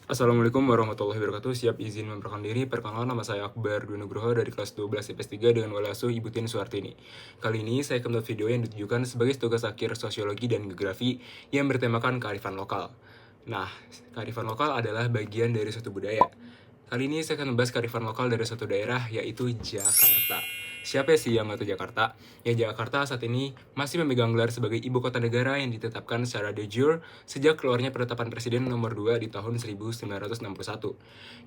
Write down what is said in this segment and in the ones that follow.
Assalamualaikum warahmatullahi wabarakatuh. Siap izin memperkenalkan diri. Perkenalkan, nama saya Akbar Dwi Nugroho dari kelas 12 IPS 3 dengan wali asuh Ibu Tin Suartini. Kali ini saya akan membuat video yang ditujukan sebagai tugas akhir sosiologi dan geografi yang bertemakan kearifan lokal. Nah, kearifan lokal adalah bagian dari suatu budaya. Kali ini saya akan membahas kearifan lokal dari suatu daerah, yaitu Jakarta. Siapa sih yang nggak tahu Jakarta? Ya, Jakarta saat ini masih memegang gelar sebagai ibu kota negara yang ditetapkan secara de jure sejak keluarnya penetapan Presiden nomor 2 di tahun 1961.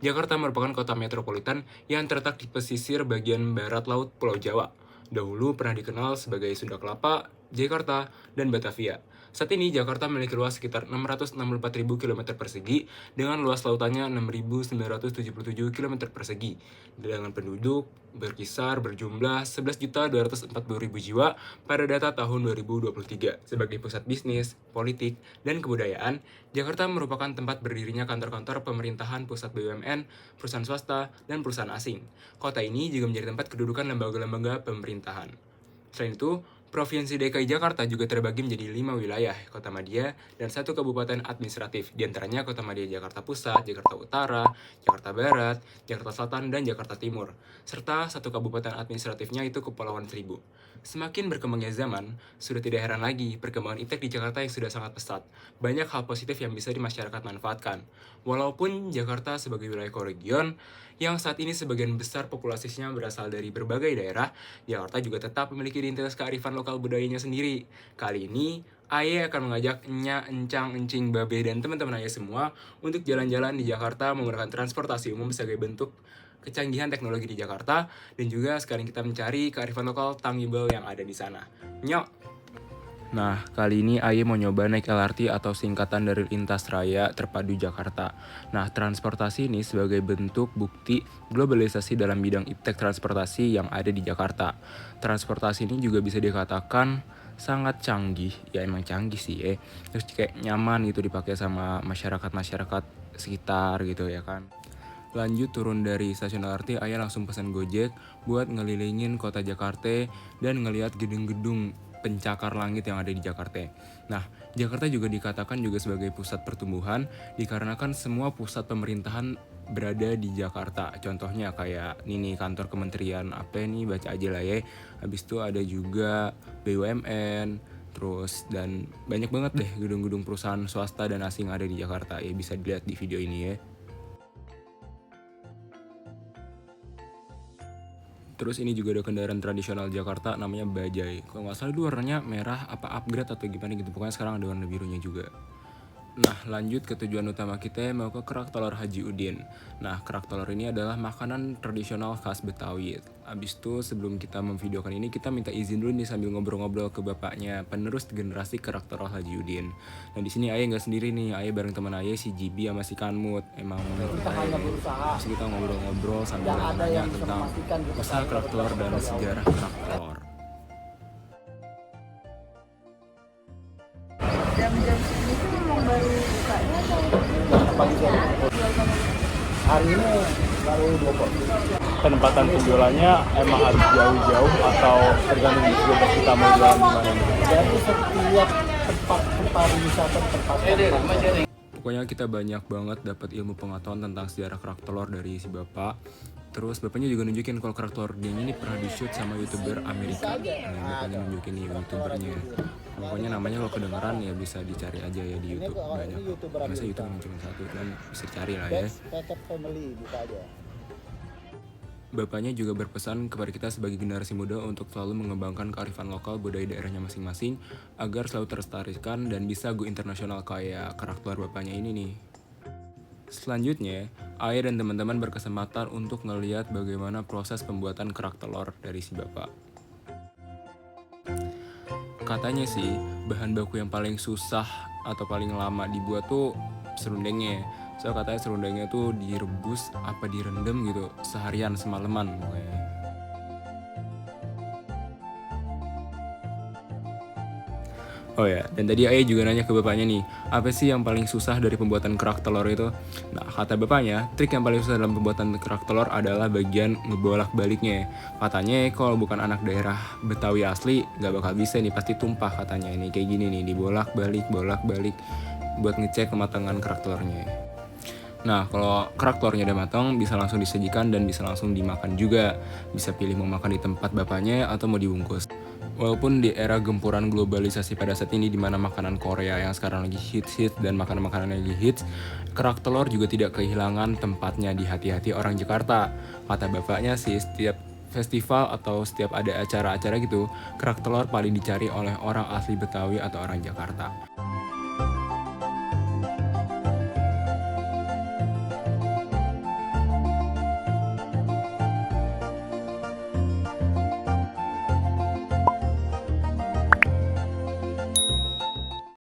Jakarta merupakan kota metropolitan yang terletak di pesisir bagian barat laut Pulau Jawa. Dahulu pernah dikenal sebagai Sunda Kelapa, Jakarta, dan Batavia. Saat ini Jakarta memiliki luas sekitar 664.000 km persegi dengan luas lautannya 6.977 km persegi dengan penduduk berkisar berjumlah 11.240.000 jiwa pada data tahun 2023. Sebagai pusat bisnis, politik, dan kebudayaan, Jakarta merupakan tempat berdirinya kantor-kantor pemerintahan, pusat BUMN, perusahaan swasta, dan perusahaan asing. Kota ini juga menjadi tempat kedudukan lembaga-lembaga pemerintahan. Selain itu, Provinsi DKI Jakarta juga terbagi menjadi 5 wilayah, Kota Madya, dan 1 kabupaten administratif, di antaranya Kota Madya Jakarta Pusat, Jakarta Utara, Jakarta Barat, Jakarta Selatan, dan Jakarta Timur, serta 1 kabupaten administratifnya itu Kepulauan Seribu. Semakin berkembangnya zaman, sudah tidak heran lagi perkembangan iptek di Jakarta yang sudah sangat pesat. Banyak hal positif yang bisa di masyarakat manfaatkan. Walaupun Jakarta sebagai wilayah koregion, yang saat ini sebagian besar populasinya berasal dari berbagai daerah, Jakarta juga tetap memiliki identitas kearifan lokal budayanya sendiri. Kali ini, Aye akan mengajak Nya, Encang, Encing, Babe, dan teman-teman Aye semua untuk jalan-jalan di Jakarta menggunakan transportasi umum sebagai bentuk kecanggihan teknologi di Jakarta, dan juga sekarang kita mencari kearifan lokal tangible yang ada di sana. Nyok! Nah, kali ini Aye mau nyoba naik LRT atau singkatan dari Lintas Raya Terpadu Jakarta. Nah, transportasi ini sebagai bentuk bukti globalisasi dalam bidang iptek transportasi yang ada di Jakarta. Transportasi ini juga bisa dikatakan sangat canggih, ya emang canggih sih ya. Terus kayak nyaman gitu dipakai sama masyarakat-masyarakat sekitar gitu ya kan. Lanjut turun dari stasiun LRT, Ayah langsung pesan Gojek buat ngelilingin kota Jakarta dan ngelihat gedung-gedung pencakar langit yang ada di Jakarta. Nah, Jakarta juga dikatakan juga sebagai pusat pertumbuhan dikarenakan semua pusat pemerintahan berada di Jakarta. Contohnya kayak ini kantor kementerian apa nih, baca aja lah ya. Habis itu ada juga BUMN, terus dan banyak banget deh gedung-gedung perusahaan swasta dan asing ada di Jakarta. Ya bisa dilihat di video ini ya. Terus ini juga ada kendaraan tradisional Jakarta namanya Bajai. Kalau nggak salah itu warnanya merah apa upgrade atau gimana gitu. Pokoknya sekarang ada warna birunya juga. Nah, lanjut ke tujuan utama kita, mau ke kerak telur Haji Udin. Nah, kerak telur ini adalah makanan tradisional khas Betawi. Abis itu sebelum kita memvideokan ini, kita minta izin dulu nih sambil ngobrol-ngobrol ke bapaknya, penerus generasi kerak telur Haji Udin. Nah, di sini Ayah nggak sendiri nih, Ayah bareng teman Ayah si Jibi sama si Kanmut. Emang kita hanya berusaha. Terus kita ngobrol-ngobrol sambil nanya tentang usaha kerak telur dan sejarah kerak telur. Jam-jam segini tuh memang baru bukanya atau Pagi sore. Hari ini baru 2 pot. Penempatan penjualannya emang harus jauh-jauh atau tergantung di juga kita mau jualan di mana? Jadi setiap tempat wisata tempat Pokoknya kita banyak banget dapat ilmu pengetahuan tentang sejarah kerak telur dari si bapak. Terus bapaknya juga nunjukin kalau kerak telur dia ini pernah di-shoot sama YouTuber Amerika. Nah, bapaknya nunjukin nih YouTubernya. Pokoknya namanya kalau kedengeran ya bisa dicari aja ya di YouTube, banyak. Masa YouTube cuma satu, kan bisa cari lah ya. Pet family buka aja. Bapaknya juga berpesan kepada kita sebagai generasi muda untuk selalu mengembangkan kearifan lokal budaya daerahnya masing-masing agar selalu terlestarikan dan bisa go internasional kayak kerak telur bapaknya ini nih. Selanjutnya, Ayah dan teman-teman berkesempatan untuk ngeliat bagaimana proses pembuatan kerak telur dari si bapak. Katanya sih, bahan baku yang paling susah atau paling lama dibuat tuh serundengnya. So katanya serundengnya tuh direbus apa direndam gitu seharian semalaman pokoknya. Oh ya, dan tadi Ayah juga nanya ke bapaknya nih, apa sih yang paling susah dari pembuatan kerak telur itu? Nah, kata bapaknya, trik yang paling susah dalam pembuatan kerak telur adalah bagian ngebolak-baliknya. Katanya kalau bukan anak daerah Betawi asli, nggak bakal bisa nih, pasti tumpah katanya. Ini kayak gini nih, dibolak-balik, bolak-balik buat ngecek kematangan kerak telurnya. Nah, kalau kerak telurnya udah matang, bisa langsung disajikan dan bisa langsung dimakan juga. Bisa pilih mau makan di tempat bapaknya atau mau dibungkus. Walaupun di era gempuran globalisasi pada saat ini, di mana makanan Korea yang sekarang lagi hits dan makanan-makanan yang lagi hits, kerak telur juga tidak kehilangan tempatnya di hati-hati orang Jakarta. Kata bapaknya sih, setiap festival atau setiap ada acara-acara gitu, kerak telur paling dicari oleh orang asli Betawi atau orang Jakarta.